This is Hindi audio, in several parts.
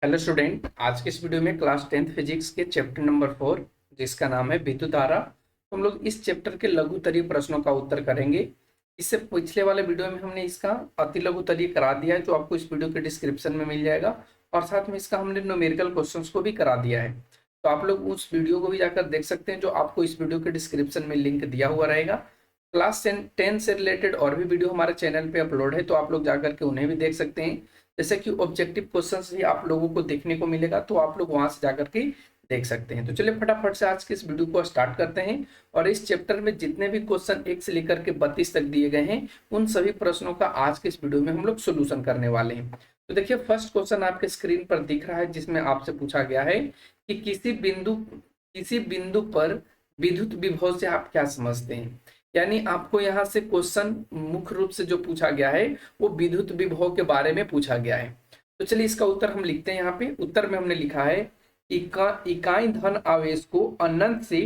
हेलो स्टूडेंट, आज के इस वीडियो में क्लास 10th फिजिक्स के चैप्टर नंबर 4 जिसका नाम है विद्युत धारा। तो हम लोग इस चैप्टर के लघुत्तरीय प्रश्नों का उत्तर करेंगे। इससे पिछले वाले वीडियो में हमने इसका अति लघुत्तरीय करा दिया है, जो आपको इस वीडियो के डिस्क्रिप्शन में मिल जाएगा। और साथ में इसका हमने न्यूमेरिकल क्वेश्चंस को भी करा दिया है, तो आप लोग उस वीडियो को भी जाकर देख सकते हैं, जो आपको इस वीडियो के डिस्क्रिप्शन में लिंक दिया हुआ रहेगा। क्लास 10 से रिलेटेड और भी वीडियो हमारे चैनल पे अपलोड है, तो आप लोग जाकर के उन्हें भी देख सकते हैं। जैसे कि ऑब्जेक्टिव क्वेश्चंस भी आप लोगों को देखने को मिलेगा, तो आप लोग वहां से जाकर के देख सकते हैं। तो चलिए फटाफट से आज के इस वीडियो को स्टार्ट करते हैं। और इस चैप्टर में जितने भी क्वेश्चन 1 से लेकर के 32 तक दिए गए हैं, उन सभी प्रश्नों का आज के इस वीडियो में हम लोग सोल्यूशन करने वाले हैं। तो देखिए, फर्स्ट क्वेश्चन आपके स्क्रीन पर दिख रहा है, जिसमें आपसे पूछा गया है कि किसी बिंदु पर विद्युत विभव से आप क्या समझते हैं। यानी आपको यहाँ से क्वेश्चन मुख्य रूप से जो पूछा गया है वो विद्युत विभव के बारे में पूछा गया है। तो चलिए इसका उत्तर हम लिखते हैं। यहाँ पे उत्तर में हमने लिखा है इकाई धन आवेश को अनंत से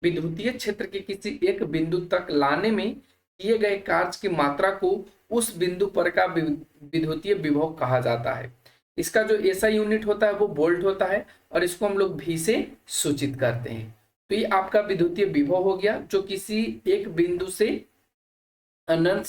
विद्युतीय क्षेत्र के किसी एक बिंदु तक लाने में किए गए कार्य की मात्रा को उस बिंदु पर का विद्युतीय विभव कहा जाता है। इसका जो ऐसा यूनिट होता है वो वोल्ट होता है, और इसको हम लोग भी से सूचित करते हैं। तो ये आपका विद्युतीय विभव हो गया, जो किसी एक बिंदु से अनंत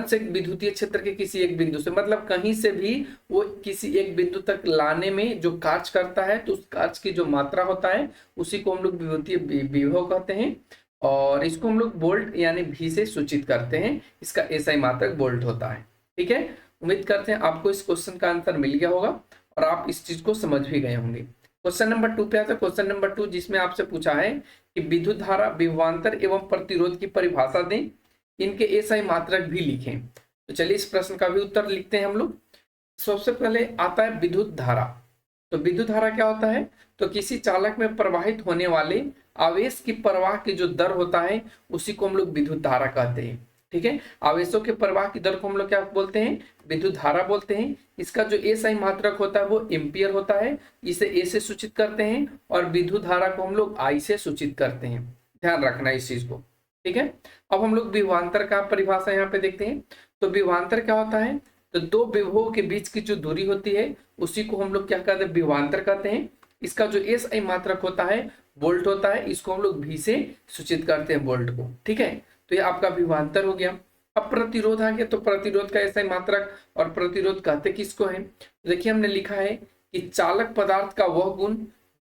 से विद्युतीय क्षेत्र के किसी एक बिंदु से, मतलब कहीं से भी वो किसी एक बिंदु तक लाने में जो कार्य करता है, तो उस कार्य की जो मात्रा होता है उसी को हम लोग विद्युतीय विभव कहते हैं। और इसको हम लोग वोल्ट यानी भी से सूचित करते हैं। इसका एसआई मात्रक वोल्ट होता है। ठीक है, उम्मीद करते हैं आपको इस क्वेश्चन का आंसर मिल गया होगा और आप इस चीज को समझ भी गए होंगे। क्वेश्चन नंबर 2 पे आता है। क्वेश्चन नंबर 2 जिसमें आपसे पूछा है कि विद्युत धारा, विभवांतर एवं प्रतिरोध की परिभाषा दें, इनके एसआई मात्रक भी लिखें। तो चलिए इस प्रश्न का भी उत्तर लिखते हैं हम लोग। सबसे पहले आता है विद्युत धारा। तो विद्युत धारा क्या होता है? तो किसी चालक में प्रवाहित होने वाले आवेश की प्रवाह की जो दर होता है उसी को हम लोग विद्युत धारा कहते हैं। ठीक है, आवेशों के प्रवाह की दर को हम लोग क्या बोलते हैं? विद्युत धारा बोलते हैं। इसका जो एसआई मात्रक होता है वो एम्पियर होता है, इसे ए से सूचित करते हैं। और विद्युत धारा को हम लोग आई से सूचित करते हैं। ध्यान रखना इस चीज को। ठीक है, अब हम लोग विभवांतर का परिभाषा यहाँ पे देखते हैं। तो विभवांतर क्या होता है? तो दो विभवों के बीच की जो दूरी होती है उसी को हम लोग क्या कहते हैं? विभवांतर कहते हैं। इसका जो एसआई मात्रक होता है वोल्ट होता है, इसको हम लोग भी से सूचित करते हैं, वोल्ट को। ठीक है, तो ये आपका विभवांतर हो गया। अब प्रतिरोध आ गया। तो प्रतिरोध का एसआई मात्रक और प्रतिरोध कहते किसको है? देखिए हमने लिखा है कि चालक पदार्थ का वह गुण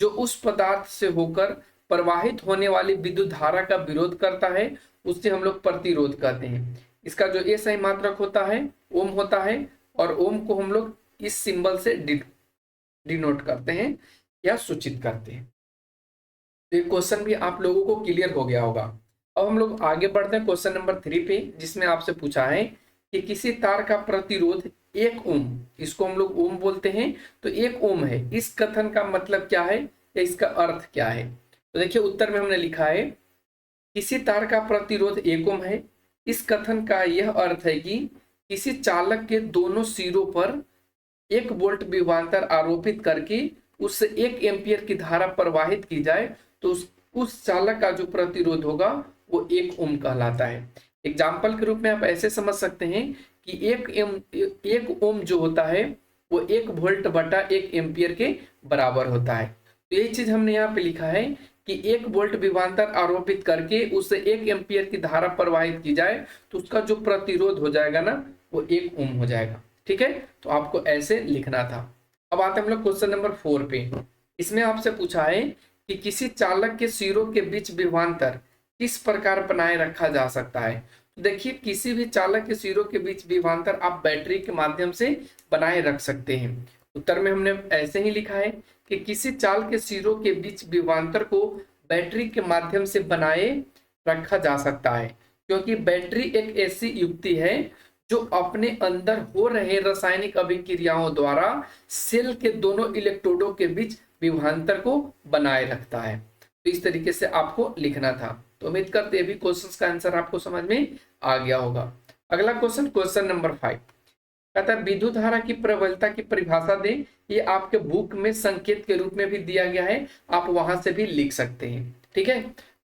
जो उस पदार्थ से होकर प्रवाहित होने वाली विद्युत धारा का विरोध करता है, उससे हम लोग प्रतिरोध कहते हैं। इसका जो एसआई मात्रक होता है ओम होता है, और ओम को हम लोग इस सिंबल से डिनोट करते हैं या सूचित करते हैं। तो ये क्वेश्चन भी आप लोगों को क्लियर हो गया होगा। अब हम लोग आगे बढ़ते हैं क्वेश्चन नंबर 3 पे, जिसमें आपसे पूछा है कि किसी तार का प्रतिरोध 1 ओम, इसको हम लोग ओम बोलते हैं, तो 1 ओम है। इस कथन का मतलब क्या है या इसका अर्थ क्या है? तो देखिए उत्तर में हमने लिखा है किसी तार का प्रतिरोध 1 ओम है। इस कथन का यह अर्थ है कि किसी चालक के दोनों सिरों पर 1 वोल्ट विभवांतर आरोपित करके उससे 1 एम्पियर की धारा प्रवाहित की जाए, तो उस चालक का जो प्रतिरोध होगा वो 1 ओम कहलाता है। एग्जाम्पल के रूप में आप ऐसे समझ सकते हैं कि 1 ओम जो होता है वो 1 वोल्ट बटा 1 एम्पियर के बराबर होता है। तो यही चीज हमने यहाँ पे लिखा है कि 1 वोल्ट विभवांतर आरोपित करके उससे 1 एम्पियर की धारा प्रवाहित की जाए, तो उसका जो प्रतिरोध हो जाएगा ना वो 1 ओम हो जाएगा। ठीक है, तो आपको ऐसे लिखना था। अब आते हैं हम लोग क्वेश्चन नंबर 4 पे। इसमें आपसे पूछा है कि किसी चालक के सिरों के बीच विभवांतर किस प्रकार बनाए रखा जा सकता है। तो देखिए किसी भी चालक के सिरों के बीच विभवांतर आप बैटरी के माध्यम से बनाए रख सकते हैं। उत्तर में हमने ऐसे ही लिखा है कि किसी चाल के सिरों के बीच विभवांतर को बैटरी के माध्यम से बनाए रखा जा सकता है, क्योंकि बैटरी एक ऐसी युक्ति है जो अपने अंदर हो रहे रासायनिक अभिक्रियाओं द्वारा सेल के दोनों इलेक्ट्रोडों के बीच विभवांतर को बनाए रखता है। तो इस तरीके से आपको लिखना था। तो उम्मीद करते हैं भी क्वेश्चन का आंसर आपको समझ में आ गया होगा। अगला क्वेश्चन, क्वेश्चन नंबर 5 कहता है विद्युत धारा की प्रबलता की परिभाषा दें। ये आपके बुक में संकेत के रूप में भी दिया गया है, आप वहां से भी लिख सकते हैं। ठीक है,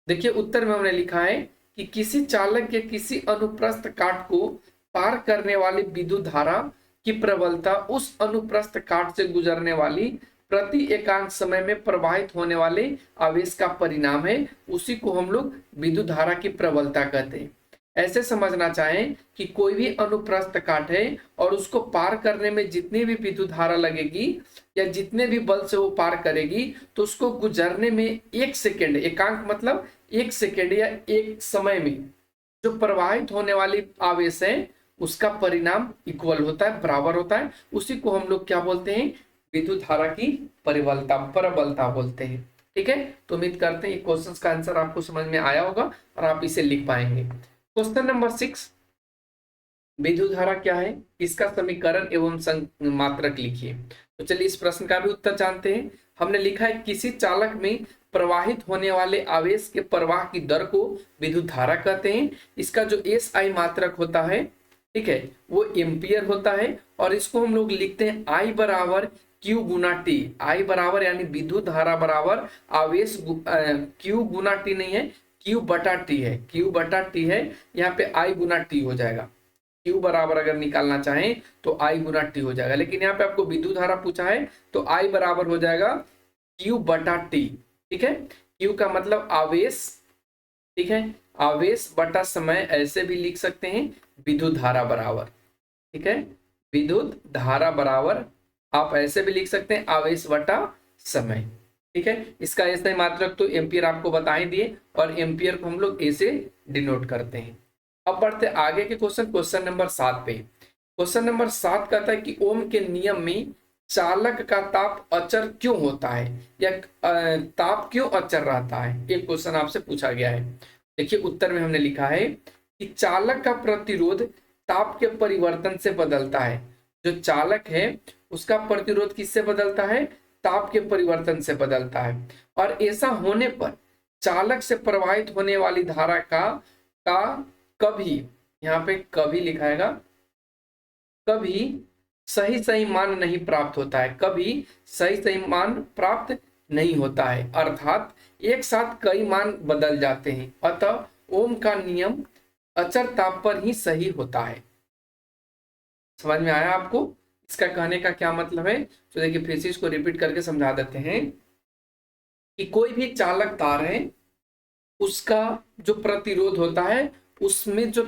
देखिए उत्तर में हमने लिखा है कि किसी चालक के किसी अनुप्रस्थ काट को पार करने वाली विद्युत धारा की प्रबलता उस अनुप्रस्थ काट से गुजरने वाली प्रति एकांक समय में प्रवाहित होने वाले आवेश का परिणाम है, उसी को हम लोग विद्युत धारा की प्रबलता कहते हैं। ऐसे समझना चाहें कि कोई भी अनुप्रस्थ काट है और उसको पार करने में जितनी भी विद्युत धारा लगेगी या जितने भी बल से वो पार करेगी, तो उसको गुजरने में 1 सेकेंड, एकांक मतलब 1 सेकेंड या एक समय में जो प्रवाहित होने वाली आवेश है उसका परिणाम इक्वल होता है, बराबर होता है। उसी को हम लोग क्या बोलते हैं, विद्युत धारा की प्रबलता बोलते हैं। ठीक है, तो उम्मीद करते हैं क्वेश्चन का आंसर आपको समझ में आया होगा और आप इसे लिख पाएंगे। क्वेश्चन नंबर 6, विद्युत धारा क्या है, इसका समीकरण एवं मात्रक लिखिए। तो चलिए इस प्रश्न का भी उत्तर जानते हैं। हमने लिखा है किसी चालक में प्रवाहित होने वाले आवेश के प्रवाह की दर को विद्युत धारा कहते हैं। इसका जो SI मात्रक होता है, ठीक है, वो एम्पियर होता है और इसको हम लोग लिखते हैं I बराबर Q गुना T। I बराबर यानी विद्युत धारा बराबर आवेश Q गुना T नहीं है, Q बटा T है, Q बटा T है। यहाँ पे I गुना T हो जाएगा। Q बराबर अगर निकालना चाहें तो I गुना T हो जाएगा, लेकिन यहाँ पे आपको विद्युत धारा पूछा है तो I बराबर हो जाएगा Q बटा T। ठीक है, Q का मतलब आवेश, ठीक है, आवेश बटा समय, ऐसे भी लिख सकते हैं विद्युत धारा बराबर। ठीक है, विद्युत धारा बराबर आप ऐसे भी लिख सकते हैं आवेश बटा समय। ठीक है, इसका ऐसे मात्रक तो एम्पियर आपको बता ही दिए और एम्पियर को हम लोग ऐसे डिनोट करते हैं। अब बढ़ते आगे के क्वेश्चन नंबर 7 पे। क्वेश्चन नंबर 7 कहता है कि ओम के नियम में चालक का ताप अचर क्यों होता है या ताप क्यों अचर रहता है, एक क्वेश्चन आपसे पूछा गया है। देखिए उत्तर में हमने लिखा है कि चालक का प्रतिरोध ताप के परिवर्तन से बदलता है। जो चालक है उसका प्रतिरोध किससे बदलता है, ताप के परिवर्तन से बदलता है। और ऐसा होने पर चालक से प्रवाहित होने वाली धारा का कभी, यहाँ पे कभी लिखाएगा, कभी सही मान नहीं प्राप्त होता है, कभी सही मान प्राप्त नहीं होता है, अर्थात एक साथ कई मान बदल जाते हैं। अतः ओम का नियम अचर ताप पर ही सही होता है। समझ में आया आपको इसका कहने का क्या मतलब है? तो देखिए फिर से इसको रिपीट करके समझा देते हैं कि कोई भी चालक तार है उसका जो प्रतिरोध होता है उसमें जो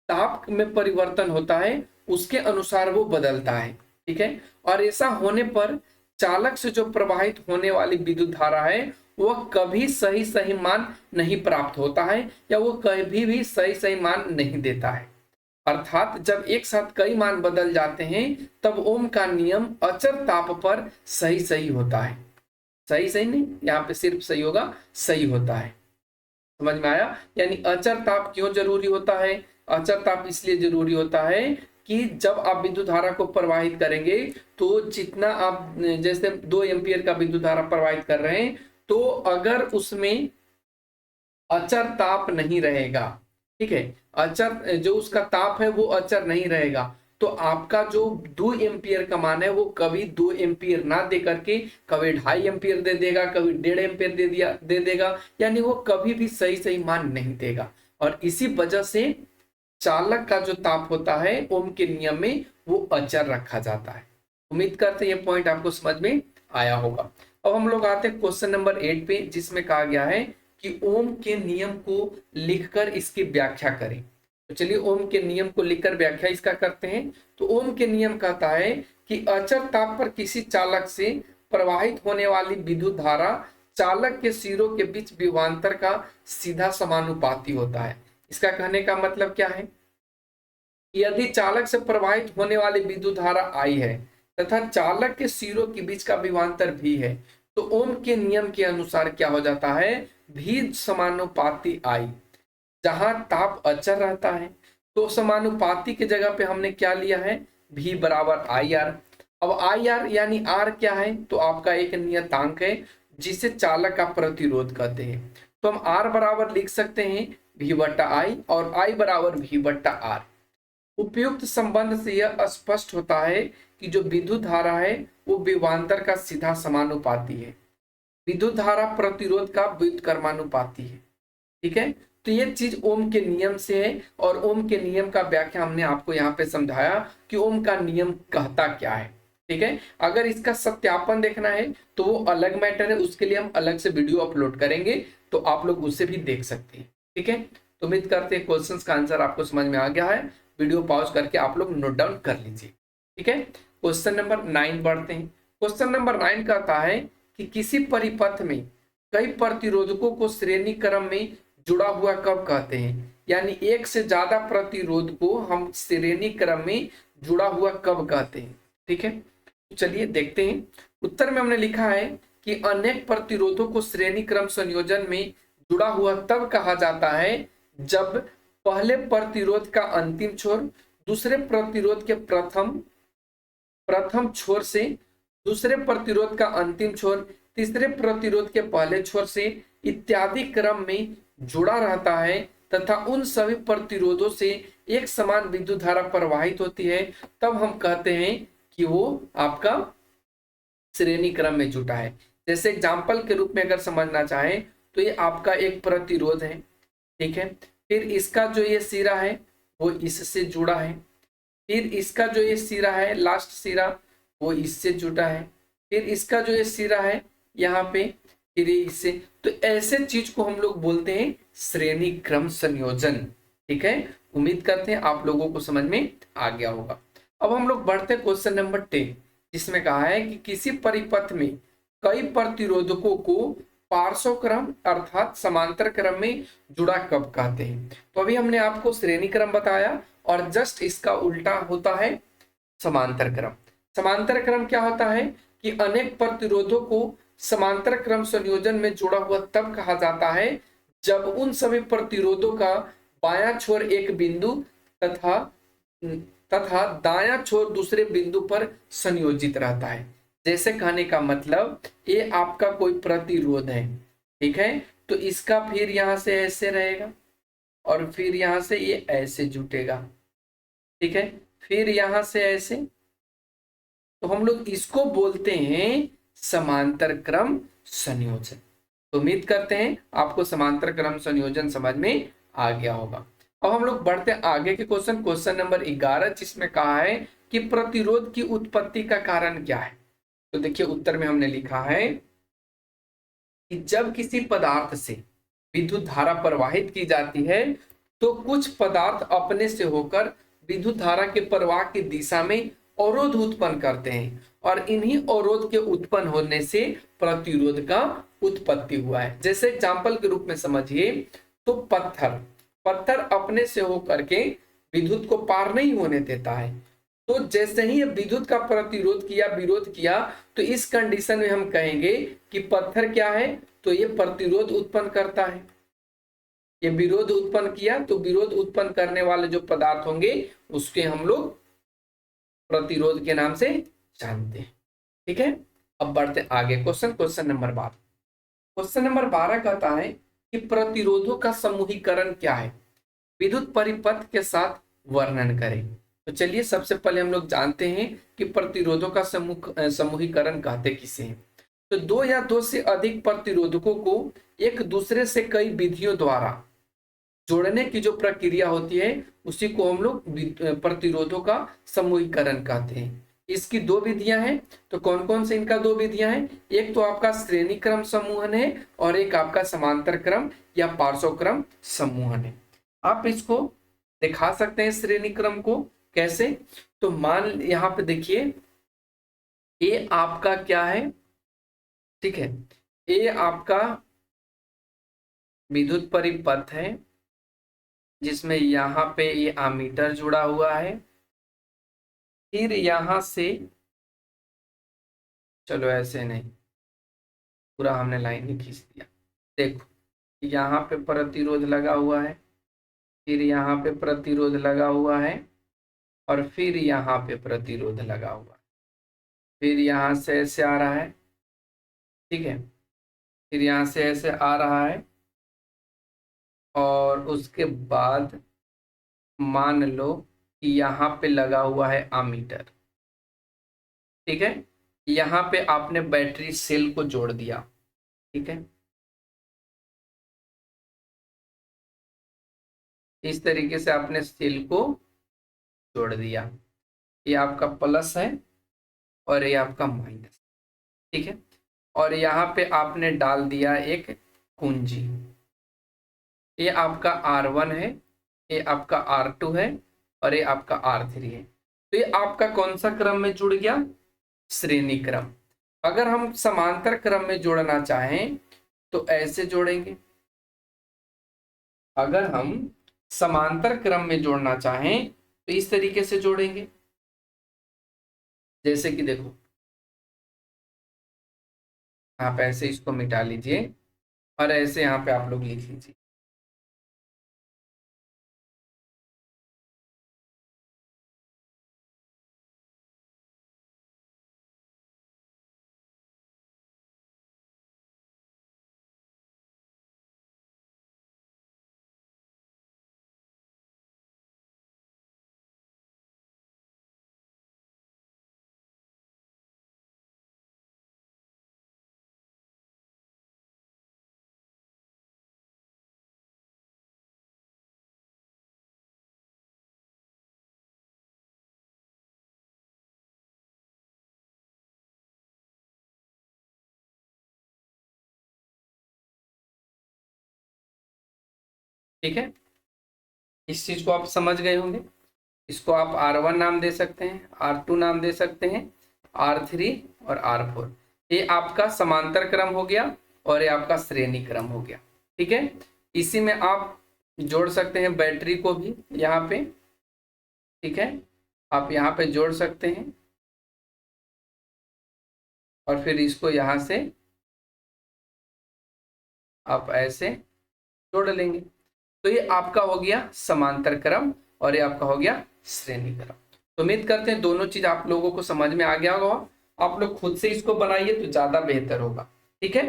ताप में परिवर्तन होता है उसके अनुसार वो बदलता है। ठीक है, और ऐसा होने पर चालक से जो प्रवाहित होने वाली विद्युत धारा है वह कभी सही मान नहीं प्राप्त होता है या वो कभी भी सही मान नहीं देता है। अर्थात जब एक साथ कई मान बदल जाते हैं तब ओम का नियम अचर ताप पर सही होता है। सही नहीं, यहाँ पे सिर्फ सही होगा, सही होता है। समझ में आया? यानी अचर ताप क्यों जरूरी होता है? अचर ताप इसलिए जरूरी होता है कि जब आप विद्युत धारा को प्रवाहित करेंगे तो जितना आप, जैसे 2 एम्पियर का विद्युत धारा प्रवाहित कर रहे हैं, तो अगर उसमें अचर ताप नहीं रहेगा, ठीक है, अचर जो उसका ताप है वो अचर नहीं रहेगा, तो आपका जो 2 एम्पियर का मान है वो कभी 2 एम्पियर ना दे करके कभी 2.5 एम्पियर दे देगा, कभी 1.5 एम्पियर दे देगा, यानी वो कभी भी सही मान नहीं देगा। और इसी वजह से चालक का जो ताप होता है ओम के नियम में वो अचर रखा जाता है। उम्मीद करते हैं ये पॉइंट आपको समझ में आया होगा। अब हम लोग आते हैं क्वेश्चन नंबर 8 पे, जिसमें कहा गया है कि ओम के नियम को लिखकर इसकी व्याख्या करें। तो चलिए ओम के नियम को लिखकर व्याख्या इसका करते हैं। तो ओम के नियम कहता है कि अचर ताप पर किसी चालक से प्रवाहित होने वाली विद्युत धारा चालक के सिरों के बीच विभवांतर का सीधा समानुपाती होता है। इसका कहने का मतलब क्या है? यदि चालक से प्रवाहित होने वाली विद्युत धारा I है तथा चालक के सिरों के बीच का विभवांतर V है, तो ओम के नियम के अनुसार क्या हो जाता है? V समानुपाती I। जहां ताप अचर रहता है तो समानुपाती की जगह पे हमने क्या लिया है? V बराबर IR। अब IR यानी R क्या है? तो आपका एक नियतांक है जिसे चालक का प्रतिरोध कहते हैं। तो हम R बराबर लिख सकते हैं V बट्टा I और I बराबर V बट्टा R। उपयुक्त संबंध से यह स्पष्ट होता है कि जो विद्युत धारा है वो विभवांतर का सीधा समानुपाती है। विद्युत धारा प्रतिरोध का व्युत्क्रमानुपाती है। ठीक है, तो ये चीज ओम के नियम से है, और ओम के नियम का व्याख्या हमने आपको यहाँ पे समझाया कि ओम का नियम कहता क्या है। ठीक है, अगर इसका सत्यापन देखना है तो वो अलग मैटर है, उसके लिए हम अलग से वीडियो अपलोड करेंगे, तो आप लोग उसे भी देख सकते हैं। ठीक है, तो उम्मीद करते हैं क्वेश्चंस का आंसर आपको समझ में आ गया है। वीडियो पॉज करके आप लोग नोट डाउन कर लीजिए। ठीक है, क्वेश्चन नंबर 9 बढ़ते हैं। क्वेश्चन नंबर 9 कहता है कि किसी परिपथ में कई प्रतिरोधकों को श्रेणी क्रम में जुड़ा हुआ कब कहते हैं, यानी एक से ज्यादा प्रतिरोध को हम श्रेणी क्रम में जुड़ा हुआ कब कहते हैं। ठीक है, तो चलिए देखते हैं। उत्तर में हमने लिखा है कि अनेक प्रतिरोधों को श्रेणी क्रम संयोजन में जुड़ा हुआ तब कहा जाता है जब पहले प्रतिरोध का अंतिम छोर दूसरे प्रतिरोध के प्रथम छोर से, दूसरे प्रतिरोध का अंतिम छोर तीसरे प्रतिरोध के पहले छोर से इत्यादि क्रम में जुड़ा रहता है, तथा उन सभी प्रतिरोधों से एक समान विद्युत धारा प्रवाहित होती है, तब हम कहते हैं कि वो आपका श्रेणी क्रम में जुटा है। जैसे एग्जाम्पल के रूप में अगर समझना चाहें तो ये आपका एक प्रतिरोध है। ठीक है, फिर इसका जो ये सिरा है वो इससे जुड़ा है, फिर इसका जो ये सिरा है लास्ट सिरा वो इससे जुड़ा है, फिर इसका जो ये सिरा है यहाँ पे फिर ये इससे, तो ऐसे चीज को हम लोग बोलते हैं श्रेणी क्रम संयोजन। ठीक है, उम्मीद करते हैं आप लोगों को समझ में आ गया होगा। अब हम लोग बढ़ते हैं क्वेश्चन नंबर 10, जिसमें कहा है कि किसी परिपथ में कई प्रतिरोधकों को पार्श्व क्रम अर्थात समांतर क्रम में जुड़ा कब कहते हैं। तो अभी हमने आपको श्रेणी क्रम बताया और जस्ट इसका उल्टा होता है समांतर क्रम। समांतर क्रम क्या होता है कि अनेक प्रतिरोधों को समांतर क्रम संयोजन में जुड़ा हुआ तब कहा जाता है जब उन सभी प्रतिरोधों का बायां छोर एक बिंदु तथा दायां छोर दूसरे बिंदु पर संयोजित रहता है। जैसे कहने का मतलब ये आपका कोई प्रतिरोध है। ठीक है, तो इसका फिर यहां से ऐसे रहेगा और फिर यहां से ये ऐसे जुटेगा। ठीक है, फिर यहां से ऐसे, तो हम लोग इसको बोलते हैं समांतर क्रम संयोजन। तो उम्मीद करते हैं आपको समांतर क्रम संयोजन समझ में आ गया होगा। अब हम लोग बढ़ते आगे के क्वेश्चन नंबर 11, जिसमें कहा है कि प्रतिरोध की उत्पत्ति का कारण क्या है। तो देखिए उत्तर में हमने लिखा है कि जब किसी पदार्थ से विद्युत धारा प्रवाहित की जाती है तो कुछ पदार्थ अपने से होकर विद्युत धारा के प्रवाह की दिशा में अवरोध उत्पन्न करते हैं, और इन्हीं अवरोध के उत्पन्न होने से प्रतिरोध का उत्पत्ति हुआ है। जैसे एग्जाम्पल के रूप में समझिए तो पत्थर अपने से होकर के विद्युत को पार नहीं होने देता है, तो जैसे ही विद्युत का प्रतिरोध किया, विरोध किया, तो इस कंडीशन में हम कहेंगे कि पत्थर क्या है, तो ये प्रतिरोध उत्पन्न करता है। ये विरोध उत्पन्न किया तो विरोध उत्पन्न करने वाले जो पदार्थ होंगे उसके हम लोग प्रतिरोध के नाम से जानते हैं। ठीक है, अब बढ़ते आगे क्वेश्चन नंबर 12। क्वेश्चन नंबर 12 कहता है कि प्रतिरोधों का समूहीकरण क्या है, विद्युत परिपथ के साथ वर्णन करें। तो चलिए सबसे पहले हम लोग जानते हैं कि प्रतिरोधों का समूहीकरण कहते किसे हैं। तो दो या दो से अधिक प्रतिरोधकों को एक दूसरे से कई विधियों द्वारा जोड़ने की जो प्रक्रिया होती है उसी को हम लोग प्रतिरोधों का समूहीकरण कहते हैं। इसकी दो विधियां हैं, तो कौन कौन से इनका दो विधियां हैं, एक तो आपका श्रेणी क्रम समूहन है और एक आपका समांतर क्रम या पार्श्व क्रम समूहन है। आप इसको दिखा सकते हैं श्रेणी क्रम को कैसे, तो मान यहाँ पे देखिए ये आपका क्या है, ठीक है, ये आपका विद्युत परिपथ है जिसमें यहाँ पे ये एमीटर जुड़ा हुआ है, फिर यहां से, चलो ऐसे नहीं, पूरा हमने लाइन ही खींच दिया। देखो यहाँ पे प्रतिरोध लगा हुआ है, फिर यहाँ पे प्रतिरोध लगा हुआ है, और फिर यहाँ पे प्रतिरोध लगा हुआ है, फिर यहाँ से ऐसे आ रहा है। ठीक है, फिर यहाँ से ऐसे आ रहा है, और उसके बाद मान लो कि यहाँ पे लगा हुआ है एमीटर। ठीक है, यहाँ पे आपने बैटरी सेल को जोड़ दिया। ठीक है, इस तरीके से आपने सेल को जोड़ दिया। ये आपका प्लस है और ये आपका माइनस, ठीक है। और यहाँ पे आपने डाल दिया एक कुंजी। ये आपका R1 है, ये आपका R2 है और ये आपका R3 है। तो ये आपका कौन सा क्रम में जुड़ गया? श्रेणी क्रम। अगर हम समांतर क्रम में जोड़ना चाहें तो ऐसे जोड़ेंगे। अगर हम समांतर क्रम में जोड़ना चाहें तो इस तरीके से जोड़ेंगे। जैसे कि देखो, आप ऐसे इसको मिटा लीजिए और ऐसे यहाँ पे आप लोग लिख लीजिए। ठीक है, इस चीज को आप समझ गए होंगे। इसको आप R1 नाम दे सकते हैं, R2 नाम दे सकते हैं, R3 और R4। ये आपका समांतर क्रम हो गया और ये आपका श्रेणी क्रम हो गया। ठीक है, इसी में आप जोड़ सकते हैं बैटरी को भी यहाँ पे। ठीक है, आप यहाँ पे जोड़ सकते हैं और फिर इसको यहाँ से आप ऐसे जोड़ लेंगे। तो ये आपका हो गया समांतर क्रम और ये आपका हो गया श्रेणी क्रम। तो उम्मीद करते हैं दोनों चीज आप लोगों को समझ में आ गया होगा। आप लोग खुद से इसको बनाइए तो ज्यादा बेहतर होगा। ठीक है,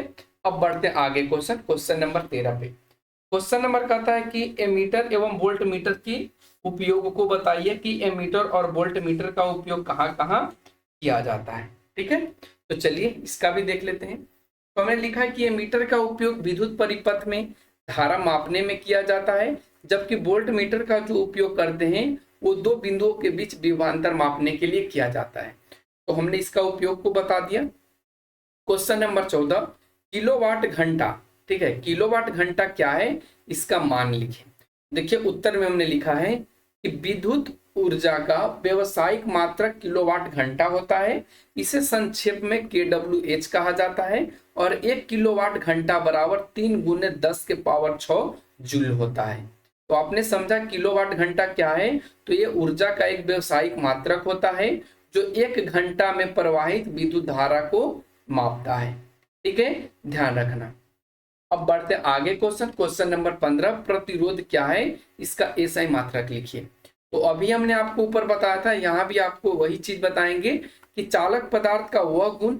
अब बढ़ते हैं आगे क्वेश्चन नंबर 13 पे। क्वेश्चन नंबर कहता है कि एमीटर एवं वोल्ट मीटर की उपयोग को बताइए कि एमीटर और वोल्ट मीटर का उपयोग कहाँ कहाँ किया जाता है। ठीक है, तो चलिए इसका भी देख लेते हैं। तो हमने लिखा है कि एमीटर का उपयोग विद्युत परिपथ में धारा मापने में किया जाता है, जबकि वोल्ट मीटर का जो उपयोग करते हैं वो दो बिंदुओं के बीच विभवांतर मापने के लिए किया जाता है। तो हमने इसका उपयोग को बता दिया। क्वेश्चन नंबर 14, किलोवाट घंटा। ठीक है, किलोवाट घंटा क्या है, इसका मान लिखें। देखिए उत्तर में हमने लिखा है कि विद्युत ऊर्जा का व्यवसायिक मात्रक किलोवाट घंटा होता है। इसे संक्षेप में kWh कहा जाता है और 1 किलोवाट घंटा बराबर 3 गुने 10 के पावर 6 जूल होता है। तो आपने समझा किलोवाट घंटा क्या है, तो ये ऊर्जा का एक व्यवसायिक मात्रक होता है जो 1 घंटा में प्रवाहित विद्युत धारा को मापता है। ठीक है, ध्यान रखना। अब बढ़ते आगे क्वेश्चन नंबर 15, प्रतिरोध क्या है, इसका एसआई मात्रक लिखिए। तो अभी हमने आपको ऊपर बताया था, यहाँ भी आपको वही चीज बताएंगे कि चालक पदार्थ का वह गुण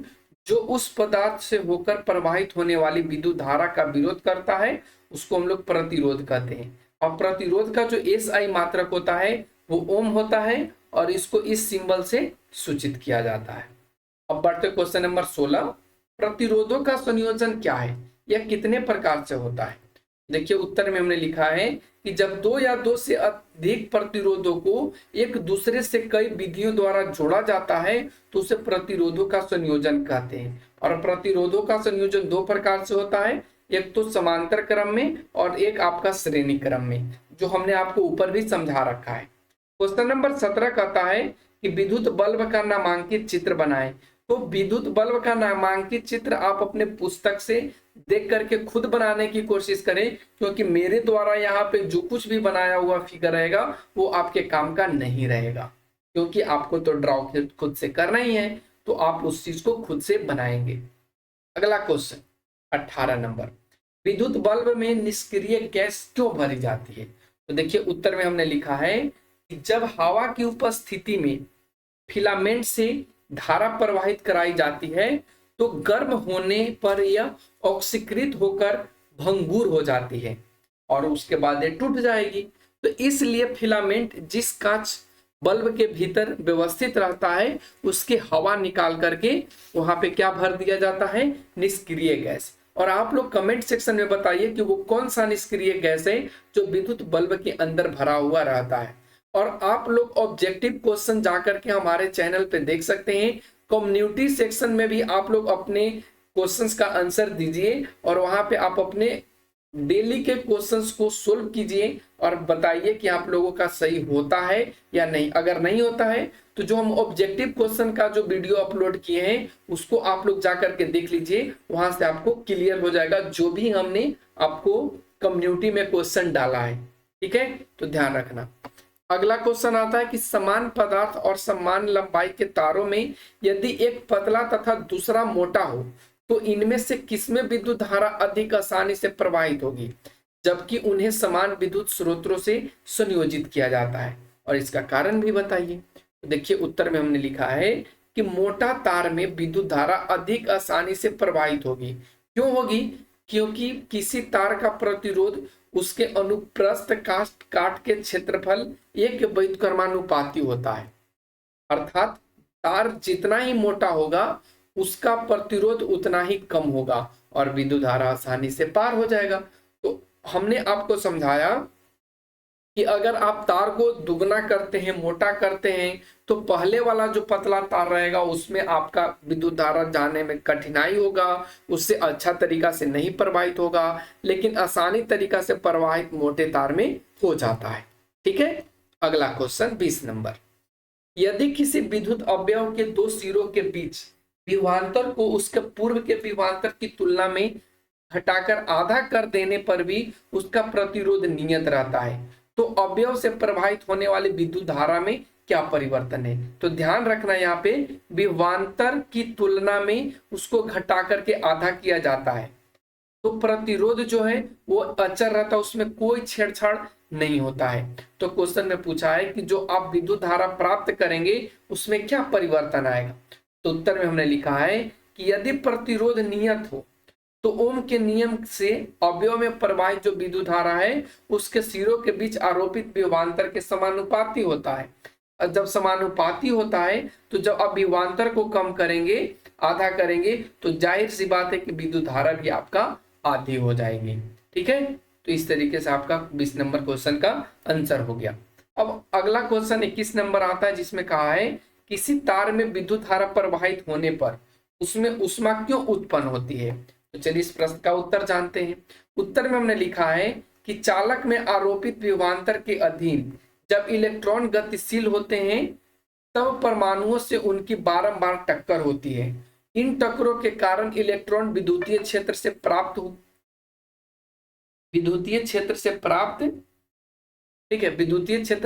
जो उस पदार्थ से होकर प्रवाहित होने वाली विद्युत धारा का विरोध करता है उसको हम लोग प्रतिरोध कहते हैं। और प्रतिरोध का जो एसआई मात्रक होता है वो ओम होता है और इसको इस सिंबल से सूचित किया जाता है। अब बढ़ते क्वेश्चन नंबर 16, प्रतिरोधों का संयोजन क्या है, यह कितने प्रकार से होता है। देखिए उत्तर में हमने लिखा है कि जब दो या दो से अधिक प्रतिरोधों को एक दूसरे से कई विधियों द्वारा जोड़ा जाता है तो उसे प्रतिरोधों का संयोजन कहते हैं। और प्रतिरोधों का संयोजन दो प्रकार से होता है, एक तो समांतर क्रम में और एक आपका श्रेणी क्रम में, जो हमने आपको ऊपर भी समझा रखा है। क्वेश्चन नंबर 17 कहता है कि विद्युत बल्ब का नामांकित चित्र बनाएं। तो विद्युत बल्ब का नामांकित चित्र आप अपने पुस्तक से देख करके खुद बनाने की कोशिश करें, क्योंकि मेरे द्वारा यहाँ पे जो कुछ भी बनाया हुआ फिगर रहेगा वो आपके काम का नहीं रहेगा, क्योंकि आपको तो ड्रॉ खुद से करना ही है, तो आप उस चीज को खुद से बनाएंगे। अगला क्वेश्चन 18 नंबर, विद्युत बल्ब में निष्क्रिय गैस क्यों भरी जाती है। तो देखिए उत्तर में हमने लिखा है कि जब हवा की उपस्थिति में फिलामेंट से धारा प्रवाहित कराई जाती है तो गर्म होने पर यह ऑक्सीकृत होकर भंगुर हो जाती है और उसके बाद ये टूट जाएगी। तो इसलिए फिलामेंट जिस कांच बल्ब के भीतर व्यवस्थित रहता है उसकी हवा निकाल करके वहां पे क्या भर दिया जाता है, निष्क्रिय गैस। और आप लोग कमेंट सेक्शन में बताइए कि वो कौन सा निष्क्रिय गैस है जो विद्युत बल्ब के अंदर भरा हुआ रहता है। और आप लोग ऑब्जेक्टिव क्वेश्चन जाकर के हमारे चैनल पे देख सकते हैं। कम्युनिटी सेक्शन में भी आप लोग अपने क्वेश्चंस का आंसर दीजिए और वहां पे आप अपने डेली के क्वेश्चंस को सोल्व कीजिए और बताइए कि आप लोगों का सही होता है या नहीं। अगर नहीं होता है तो जो हम ऑब्जेक्टिव क्वेश्चन का जो वीडियो अपलोड किए हैं उसको आप लोग जाकर के देख लीजिए, वहां से आपको क्लियर हो जाएगा जो भी हमने आपको कम्युनिटी में क्वेश्चन डाला है। ठीक है, तो ध्यान रखना। अगला क्वेश्चन आता है कि समान पदार्थ और समान लंबाई के तारों में यदि एक पतला तथा दूसरा मोटा हो तो इनमें से किसमें विद्युत धारा अधिक आसानी से प्रवाहित होगी जबकि उन्हें समान विद्युत स्रोतों से संयोजित किया जाता है, और इसका कारण भी बताइए। तो देखिए उत्तर में हमने लिखा है कि मोटा तार में विद्युत धारा अधिक आसानी से प्रवाहित होगी। क्यों होगी? क्योंकि किसी तार का प्रतिरोध उसके अनुप्रस्थ काट के क्षेत्रफल एक व्युत्क्रमानुपाती होता है। अर्थात तार जितना ही मोटा होगा उसका प्रतिरोध उतना ही कम होगा और विद्युत धारा आसानी से पार हो जाएगा। तो हमने आपको समझाया कि अगर आप तार को दुगना करते हैं, मोटा करते हैं, तो पहले वाला जो पतला तार रहेगा उसमें आपका विद्युत धारा जाने में कठिनाई होगा, उससे अच्छा तरीका से नहीं प्रवाहित होगा, लेकिन आसानी तरीका से प्रवाहित मोटे तार में हो जाता है। ठीक है, अगला क्वेश्चन 20 नंबर। यदि किसी विद्युत अवयव के दो सिरों के बीच विभवांतर को उसके पूर्व के विभवांतर की तुलना में घटाकर आधा कर देने पर भी उसका प्रतिरोध नियत रहता है, तो अवयव से प्रवाहित होने वाली विद्युत धारा में क्या परिवर्तन है? तो ध्यान रखना, यहाँ पे विभवांतर की तुलना में उसको घटा करके आधा किया जाता है तो प्रतिरोध जो है वो अचर रहता है, उसमें कोई छेड़छाड़ नहीं होता है। तो क्वेश्चन में पूछा है कि जो आप विद्युत धारा प्राप्त करेंगे उसमें क्या परिवर्तन आएगा। तो उत्तर में हमने लिखा है कि यदि प्रतिरोध नियत हो तो ओम के नियम से अवयव में प्रवाहित जो विद्युत धारा है उसके सिरों के बीच आरोपित विभवांतर के समानुपाती होता है। और जब समानुपाती होता है तो जब आप विभवांतर को कम करेंगे, आधा करेंगे, तो जाहिर सी बात है कि विद्युत धारा भी आपका आधी हो जाएगी। ठीक है, तो इस तरीके से आपका 20 नंबर क्वेश्चन का आंसर हो गया। अब अगला क्वेश्चन 21 नंबर आता है जिसमें कहा है किसी तार में विद्युत धारा प्रवाहित होने पर उसमें ऊष्मा क्यों उत्पन्न होती है। तो चलिए इस प्रश्न का उत्तर जानते हैं। उत्तर में हमने लिखा है कि चालक में आरोपित विभवांतर के अधीन जब इलेक्ट्रॉन गतिशील होते हैं तब परमाणुओं से उनकी बारंबार टक्कर होती है। इन टक्करों के कारण इलेक्ट्रॉन विद्युतीय क्षेत्र से प्राप्त विद्युतीय क्षेत्र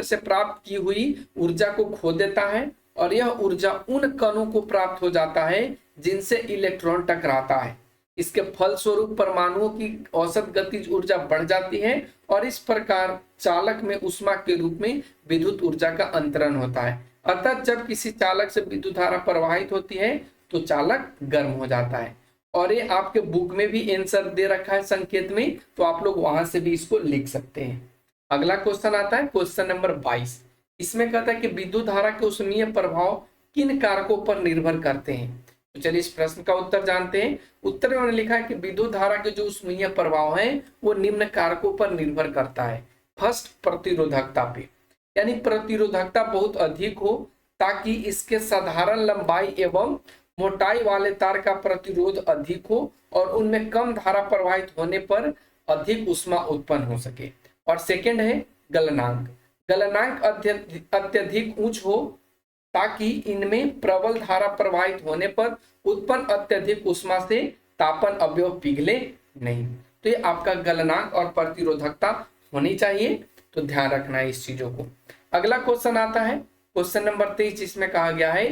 से प्राप्त की हुई ऊर्जा को खो देता है और यह ऊर्जा उन कणों को प्राप्त हो जाता है जिनसे इलेक्ट्रॉन टकराता है। इसके फलस्वरूप परमाणुओं की औसत गतिज ऊर्जा बढ़ जाती है और इस प्रकार चालक में ऊष्मा के रूप में विद्युत ऊर्जा का अंतरण होता है। अतः जब किसी चालक से विद्युत धारा प्रवाहित होती है तो चालक गर्म हो जाता है। और ये आपके बुक में भी आंसर दे रखा है संकेत में, तो आप लोग वहां से भी इसको लिख सकते हैं। अगला क्वेश्चन आता है क्वेश्चन नंबर 22। इसमें कहता है कि विद्युत धारा के ऊष्मीय प्रभाव किन कारकों पर निर्भर करते हैं। तो चलिए इस प्रश्न का उत्तर जानते हैं। उत्तर में उन्होंने लिखा है कि विद्युत धारा के जो ऊष्मीय प्रभाव है वो निम्न कारकों पर निर्भर करता है। फर्स्ट, प्रतिरोधकता पे, यानी प्रतिरोधकता बहुत अधिक हो ताकि इसके साधारण लंबाई एवं मोटाई वाले तार का प्रतिरोध अधिक हो और उनमें कम धारा प्रवाहित होने पर अधिक ऊष्मा उत्पन्न हो सके। और सेकंड है गलनांक। गलनांक अत्यधिक उच्च हो ताकि इनमें प्रबल धारा प्रवाहित होने पर उत्पन्न अत्यधिक ऊष्मा से तापन अवयव पिघले नहीं। तो ये आपका गलनांक और प्रतिरोधकता होनी चाहिए, तो ध्यान रखना है इस चीजों को। अगला क्वेश्चन आता है क्वेश्चन नंबर 23 जिसमें कहा गया है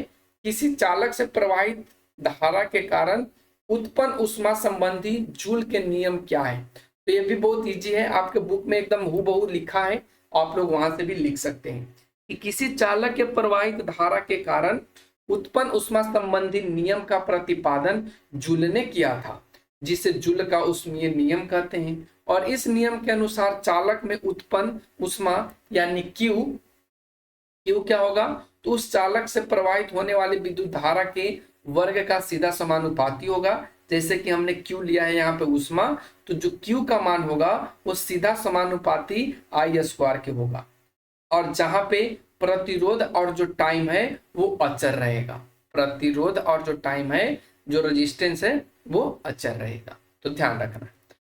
किसी चालक से प्रवाहित धारा के कारण उत्पन्न ऊष्मा संबंधी जूल के नियम क्या है। तो ये भी बहुत इजी है, आपके बुक में एकदम हूबहू लिखा है, आप लोग वहां से भी लिख सकते हैं कि किसी चालक के प्रवाहित धारा के कारण उत्पन्न ऊष्मा संबंधी नियम का प्रतिपादन जूल ने किया था, जिसे जूल का ऊष्मीय नियम कहते हैं। और इस नियम के अनुसार चालक में उत्पन्न ऊष्मा यानी क्यू क्या होगा, तो उस चालक से प्रवाहित होने वाली विद्युत धारा के वर्ग का सीधा समानुपाती होगा, जैसे कि हमने Q लिया है यहाँ पे ऊष्मा, तो जो Q का मान होगा वो सीधा समानुपाती I स्क्वायर के होगा, और जहां पे प्रतिरोध और जो टाइम है वो अचर रहेगा। प्रतिरोध और जो टाइम है, जो रेजिस्टेंस है, वो अचर रहेगा, तो ध्यान रखना।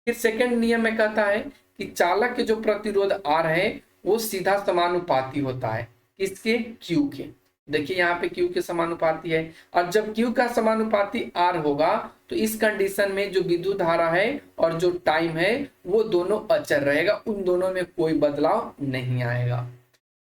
फिर सेकंड नियम में कहता है कि चालक के जो प्रतिरोध R है वो सीधा समानुपाती होता है किसके? Q के। देखिए यहाँ पे Q के समानुपाती है, और जब Q का समानुपाती R होगा तो इस कंडीशन में जो विद्युत धारा है और जो टाइम है वो दोनों अचर रहेगा, उन दोनों में कोई बदलाव नहीं आएगा।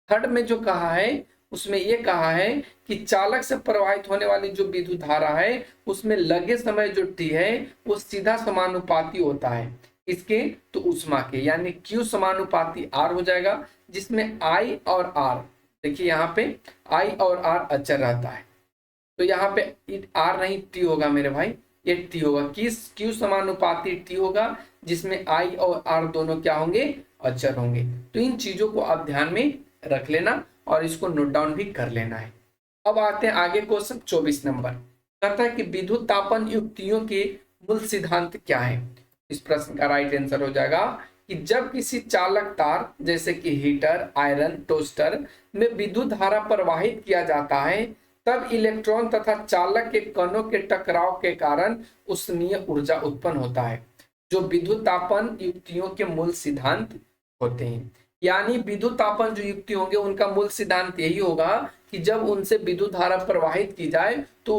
थर्ड में जो कहा है उसमें ये कहा है कि चालक से प्रवाहित होने वाली जो विद्युत धारा है उसमें लगे समय जो T है वो सीधा समानुपाती होता है इसके? तो ऊष्मा के, यानी Q समानुपाती R हो जाएगा, जिसमें I और R, देखिए यहाँ पे I और R अचर रहता है, तो यहाँ पे R नहीं T होगा मेरे भाई, ये T होगा। किस? Q समानुपाती T होगा, जिसमें I और R दोनों क्या होंगे? अचर होंगे। तो इन चीजों को आप ध्यान में रख लेना और इसको नोट डाउन भी कर लेना है। अब आते हैं आगे, क्वेश्चन 24 नंबर कहता है कि विद्युत तापन युक्तियों के मूल सिद्धांत क्या है। इस प्रश्न का राइट आंसर हो जाएगा कि जब किसी चालक तार जैसे कि हीटर, आयरन, टोस्टर में विद्युत धारा प्रवाहित किया जाता है तब इलेक्ट्रॉन तथा चालक के कणों के टकराव के कारण उष्णीय ऊर्जा उत्पन्न होता है, जो विद्युत तापन युक्तियों के मूल सिद्धांत होते हैं। यानी विद्युत तापन जो युक्ति होंगे उनका मूल सिद्धांत यही होगा कि जब उनसे विद्युत धारा प्रवाहित की जाए तो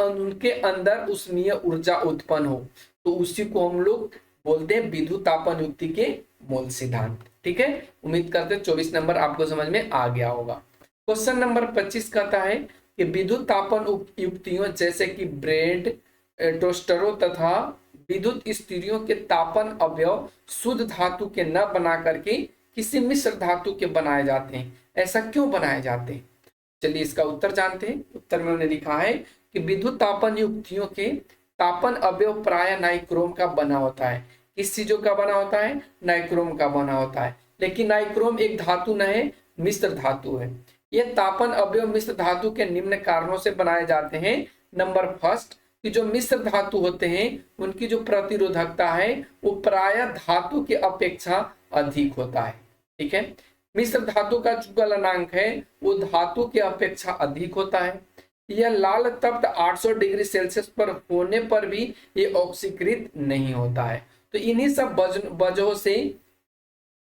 उनके अंदर उष्णीय ऊर्जा उत्पन्न हो, तो उसी को हम लोग बोलते हैं विद्युत तापन युक्ति के मूल सिद्धांत। ठीक है, उम्मीद करते हैं 24 नंबर आपको समझ में आ गया होगा। क्वेश्चन नंबर 25 कहता है कि विद्युत तापन युक्तियों जैसे कि ब्रेड, टोस्टरों तथा विद्युत स्थितियों के तापन अवयव शुद्ध धातु के न बना करके किसी मिश्र धातु के बनाए जाते हैं। ऐसा क्यों बनाए जाते हैं? चलिए इसका उत्तर जानते हैं। उत्तर में उन्होंने लिखा है कि विद्युत तापन युक्तियों के तापन अवयव प्राय नाइक्रोम का बना होता है। किस चीजों का बना होता है? नाइक्रोम का बना होता है। लेकिन नाइक्रोम एक धातु न है, मिश्र धातु है। यह तापन अवयव मिश्र धातु के निम्न कारणों से बनाए जाते हैं। नंबर फर्स्ट, कि जो मिश्र धातु होते हैं उनकी जो प्रतिरोधकता है वो प्राय धातु की अपेक्षा अधिक होता है। ठीक है, मिश्र धातु का जो गलनांक है वो धातु की अपेक्षा अधिक होता है। यह लाल तप्त 800 डिग्री सेल्सियस पर होने पर भी ये ऑक्सीकृत नहीं होता है। तो इन्हीं सब वजहों से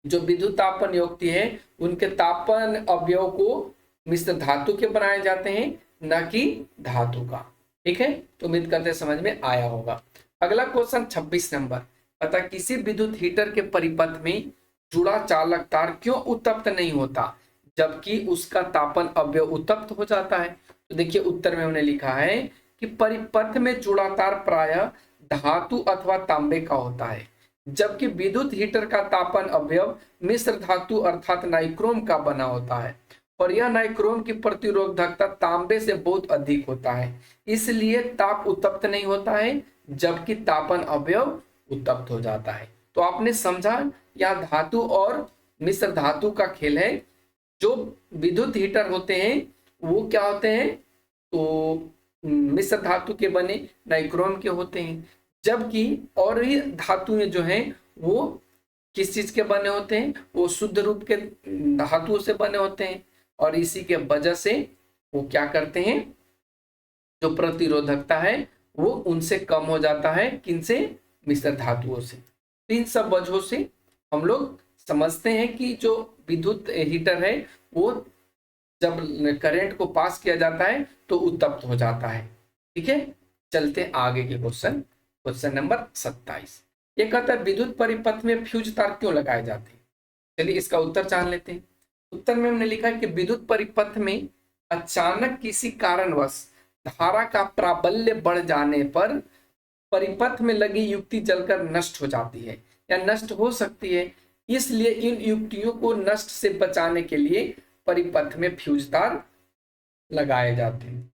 जो विद्युत तापन युक्ति है उनके तापन अवयव को मिश्र धातु के बनाए जाते हैं, न कि धातु का। ठीक है, तो उम्मीद करते हैं समझ में आया होगा। अगला क्वेश्चन 26 नंबर, अतः किसी विद्युत हीटर के परिपथ में जुड़ा चालक तार क्यों उत्तप्त नहीं होता जबकि उसका तापन अवयव उत्तप्त हो जाता है? तो देखिए उत्तर में उन्होंने लिखा है कि परिपथ में जुड़ा तार प्रायः धातु अथवा तांबे का होता है, जबकि विद्युत हीटर का तापन अवयव मिश्र धातु अर्थात नाइक्रोम का बना होता है, और यह नाइक्रोम की प्रतिरोधकता तांबे से बहुत अधिक होता है, इसलिए ताप उत्तप्त नहीं होता है जबकि तापन अवयव उत्तप्त हो जाता है। तो आपने समझा, यह धातु और मिश्र धातु का खेल है। जो विद्युत हीटर होते हैं वो क्या होते हैं? तो मिश्र धातु के बने, नाइक्रोम के होते हैं, जबकि और भी धातुएं जो हैं वो किस चीज के बने होते हैं? वो शुद्ध रूप के धातुओं से बने होते हैं, और इसी के वजह से वो क्या करते हैं, जो प्रतिरोधकता है वो उनसे कम हो जाता है। किनसे? मिश्र धातुओं से। इन सब वजहों से हम लोग समझते हैं कि जो विद्युत हीटर है वो जब करंट को पास किया जाता है तो उत्तप्त हो जाता है। ठीक है, चलते हैं आगे के क्वेश्चन नंबर 27। ये कहता है विद्युत परिपथ में फ्यूज तार क्यों लगाए जाते हैं? चलिए इसका उत्तर जान लेते हैं। उत्तर में हमने लिखा है कि विद्युत परिपथ में अचानक किसी कारणवश धारा का प्राबल्य बढ़ जाने पर परिपथ में लगी युक्ति जलकर नष्ट हो जाती है या नष्ट हो सकती है, इसलिए इन युक्तियों को नष्ट से बचाने के लिए परिपथ में फ्यूज तार लगाए जाते हैं।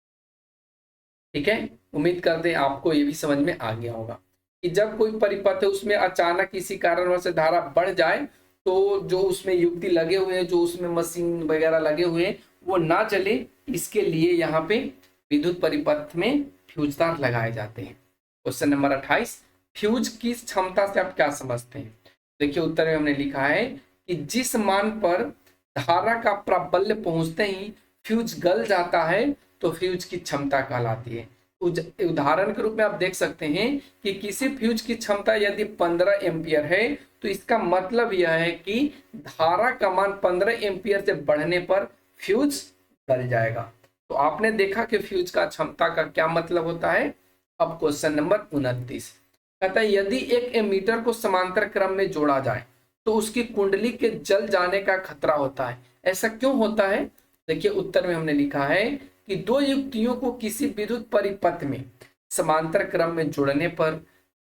ठीक है, उम्मीद करते हैं आपको ये भी समझ में आ गया होगा कि जब कोई परिपथ है उसमें अचानक किसी कारणवश धारा बढ़ जाए तो जो उसमें युक्ति लगे हुए हैं, जो उसमें मशीन वगैरह लगे हुए हैं, वो ना जले, इसके लिए यहाँ पे विद्युत परिपथ में फ्यूज तार लगाए जाते हैं। क्वेश्चन नंबर 28, फ्यूज की क्षमता से आप क्या समझते हैं? देखिए उत्तर में हमने लिखा है कि जिस मान पर धारा का प्राबल्य पहुंचते ही फ्यूज गल जाता है तो फ्यूज की क्षमता कहलाती है। उदाहरण के रूप में आप देख सकते हैं कि किसी फ्यूज की क्षमता यदि 15 एम्पियर है तो इसका मतलब यह है कि धारा का मान 15 एम्पियर से बढ़ने पर फ्यूज गल जाएगा। तो आपने देखा कि फ्यूज का क्षमता का क्या मतलब होता है। अब क्वेश्चन नंबर 29 कहता है यदि एक एमीटर को समांतर क्रम में जोड़ा जाए तो उसकी कुंडली के जल जाने का खतरा होता है, ऐसा क्यों होता है? देखिए उत्तर में हमने लिखा है कि दो युक्तियों को किसी विद्युत परिपथ में समांतर क्रम में जोड़ने पर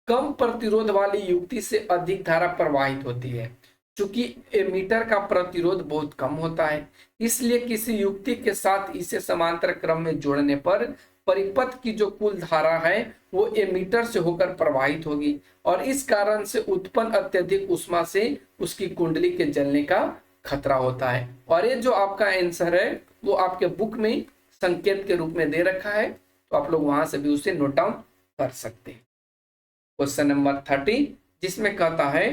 कम प्रतिरोध वाली युक्ति से अधिक धारा प्रवाहित होती है। चूंकि एमीटर का प्रतिरोध बहुत कम होता है इसलिए किसी युक्ति के साथ इसे समांतर क्रम में जोड़ने पर परिपथ की जो कुल धारा है वो एमीटर से होकर प्रवाहित होगी और इस कारण से उत्पन्न अत्यधिक ऊष्मा से उसकी कुंडली के जलने का खतरा होता है। और ये जो आपका आंसर है वो आपके बुक में संकेत के रूप में दे रखा है, तो आप लोग वहां से भी उसे नोट डाउन कर सकते हैं। क्वेश्चन नंबर 30 जिसमें कहता है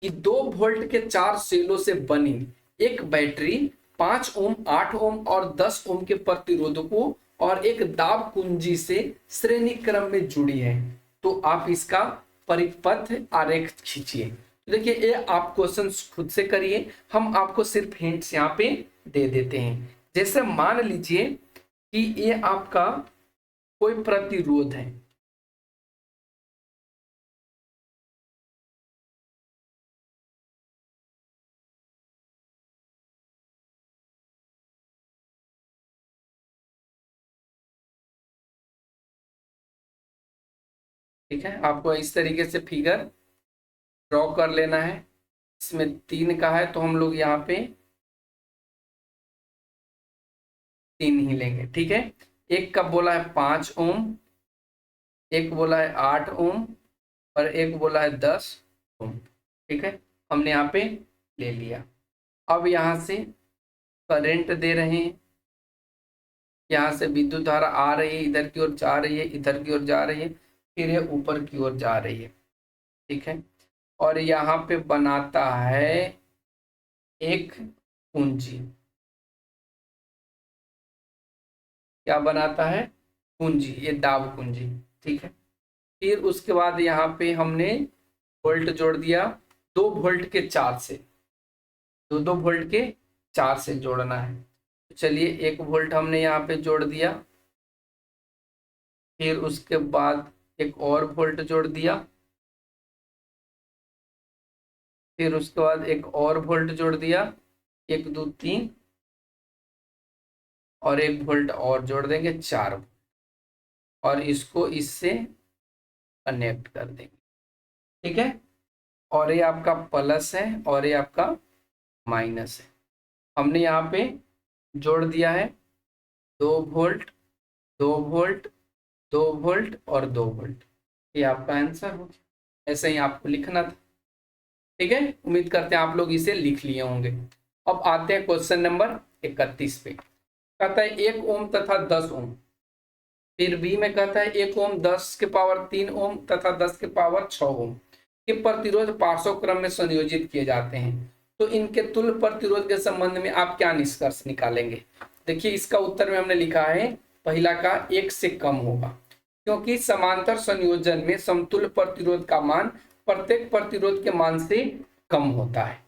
कि 2 वोल्ट के 4 सेलों से बनी एक बैटरी 5 ओम, 8 ओम और 10 ओम के प्रतिरोधकों और एक दाब कुंजी से श्रेणी क्रम में जुड़ी है, तो आप इसका परिपथ आरेख खींचिए। देखिए ये आप क्वेश्चन खुद से करिए, हम आपको सिर्फ हिंट्स यहाँ पे दे देते हैं। जैसे मान लीजिए कि ये आपका कोई प्रतिरोध है, ठीक है, आपको इस तरीके से फिगर ड्रॉ कर लेना है। इसमें 3 का है तो हम लोग यहाँ पे 3 ही लेंगे, ठीक है। एक का बोला है 5 ओम, एक बोला है 8 ओम और एक बोला है 10 ओम, ठीक है, हमने यहाँ पे ले लिया। अब यहाँ से करंट दे रहे हैं, यहाँ से विद्युत धारा आ रही है, इधर की ओर जा रही है, इधर की ओर जा रही है, फिर ये ऊपर की ओर जा रही है, ठीक है। और यहाँ पे बनाता है एक कुंजी, क्या बनाता है? कुंजी, ये दाब कुंजी, ठीक है। फिर उसके बाद यहाँ पे हमने वोल्ट जोड़ दिया 2 वोल्ट के 4 से, 2 वोल्ट के 4 से जोड़ना है। तो चलिए 1 वोल्ट हमने यहाँ पे जोड़ दिया, फिर उसके बाद एक और वोल्ट जोड़ दिया, फिर उसके बाद एक और वोल्ट जोड़ दिया, 1 2 3 और 1 वोल्ट और जोड़ देंगे 4 और इसको इससे कनेक्ट कर देंगे, ठीक है। और ये आपका प्लस है और ये आपका माइनस है। हमने यहाँ पे जोड़ दिया है 2 वोल्ट, 2 वोल्ट, 2 वोल्ट और 2 वोल्ट, ये आपका आंसर हो गया। ऐसे ही आपको लिखना था, ठीक है। उम्मीद करते हैं आप लोग इसे लिख लिए होंगे। अब आते हैं क्वेश्चन नंबर 31 पे। कहता है 1 ओम तथा 10 ओम, फिर बी में कहता है 1 ओम 10 के पावर 3 ओम तथा 10 के पावर 6 ओम के प्रतिरोध पार्श्व क्रम में संयोजित किए जाते हैं, तो इनके तुल्य प्रतिरोध के संबंध में आप क्या निष्कर्ष निकालेंगे? देखिए इसका उत्तर में हमने लिखा है पहला का 1 से कम होगा, क्योंकि समांतर संयोजन में समतुल्य प्रतिरोध का मान प्रत्येक प्रतिरोध के मान से कम होता है,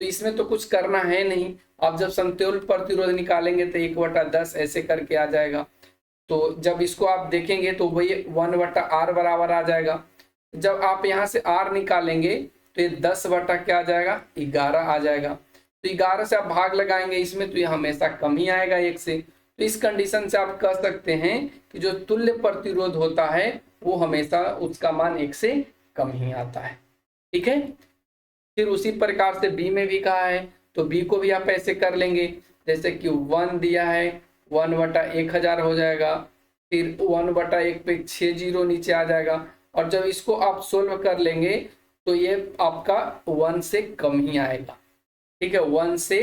तो इसमें तो कुछ करना है नहीं। आप जब समतुल्य प्रतिरोध निकालेंगे तो 1/10 ऐसे करके आ जाएगा, तो जब इसको आप देखेंगे तो वही 1/r बराबर आ जाएगा। जब आप यहाँ से r निकालेंगे तो ये 10 बटा क्या आ जाएगा? 11 आ जाएगा। तो 11 से आप भाग लगाएंगे इसमें तो ये हमेशा कम ही आएगा 1 से। तो इस कंडीशन से आप कह सकते हैं कि जो तुल्य प्रतिरोध होता है वो हमेशा उसका मान 1 से कम ही आता है, ठीक है। फिर उसी प्रकार से बी में भी कहा है, तो बी को भी आप ऐसे कर लेंगे, जैसे कि 1 दिया है 1/1000 हो जाएगा, फिर 1/1 पे 6 जीरो नीचे आ जाएगा, और जब इसको आप सोल्व कर लेंगे तो ये आपका 1 से कम ही आएगा, ठीक है, 1 से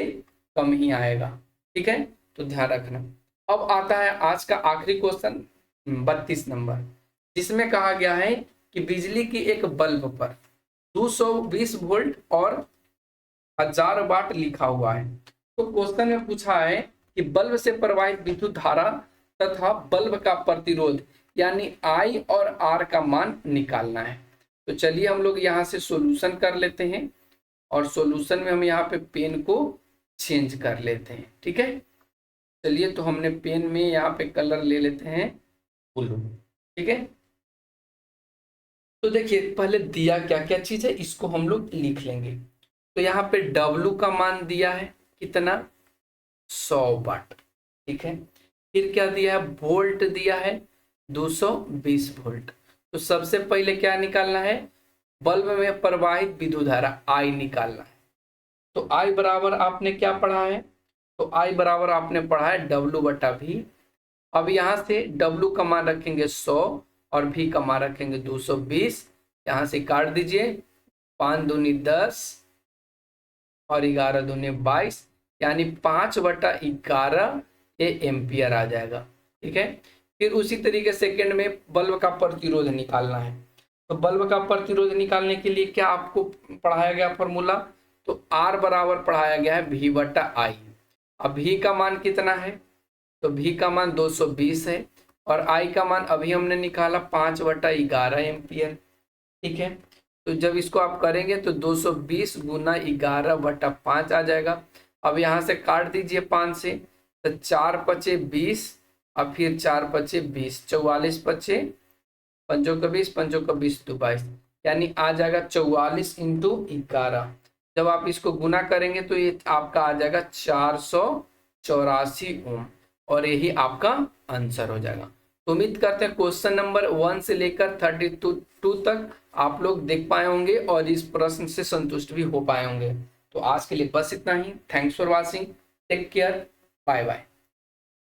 कम ही आएगा, ठीक है, तो ध्यान रखना। अब आता है आज का आखिरी क्वेश्चन 32 नंबर। जिसमें कहा गया है कि बिजली की एक बल्ब पर 220 वोल्ट और 1000 वाट लिखा हुआ है। तो क्वेश्चन में पूछा है कि बल्ब से प्रवाहित विद्युत धारा तथा बल्ब का प्रतिरोध यानी I और R का मान निकालना है। तो चलिए हम लोग यहाँ से सॉल्यूशन कर लेते हैं और सॉल्यूशन में हम यहाँ पे पेन को चेंज कर लेते हैं। ठीक है, चलिए तो हमने पेन में यहाँ पे कलर ले लेते हैं ब्लू। ठीक है, तो देखिए पहले दिया क्या क्या चीज है इसको हम लोग लिख लेंगे। तो यहाँ पे W का मान दिया है कितना, 100 वाट। ठीक है, फिर क्या दिया है, वोल्ट दिया है 220 वोल्ट। तो सबसे पहले क्या निकालना है, बल्ब में प्रवाहित विद्युत धारा I निकालना है। तो I बराबर आपने क्या पढ़ा है, तो I बराबर आपने पढ़ा है W बटा V। अब यहाँ से W का मान रखेंगे 100 और V का मान रखेंगे 220। यहाँ से काट दीजिए, 5 दूनी 10 और 11 दूनी 22, यानी 5/11 ये एम्पियर आ जाएगा। ठीक है, फिर उसी तरीके सेकंड में बल्ब का प्रतिरोध निकालना है। तो बल्ब का प्रतिरोध निकालने के लिए क्या आपको पढ़ाया गया फॉर्मूला, तो R बराबर पढ़ाया गया है V बटा I। अब V का मान कितना है, तो V का मान 220 है और I का मान अभी हमने निकाला 5/11 एम्पियर। ठीक है, तो जब इसको आप करेंगे तो 220 गुना 11/5 आ जाएगा। अब यहाँ से काट दीजिए 5 से, तो 4 पचे 20 और फिर 4 पचे 20, 44 पचे 5 का 20, 5 का 20 तो 22, यानी आ जाएगा 44 इंटू 11। जब आप इसको गुना करेंगे तो ये आपका आ जाएगा 484 ओम और यही आपका आंसर हो जाएगा। तो उम्मीद करते हैं क्वेश्चन नंबर 1 से लेकर 32 तक आप लोग देख पाए होंगे और इस प्रश्न से संतुष्ट भी हो पाए होंगे। तो आज के लिए बस इतना ही। Thanks for watching, take care, bye bye.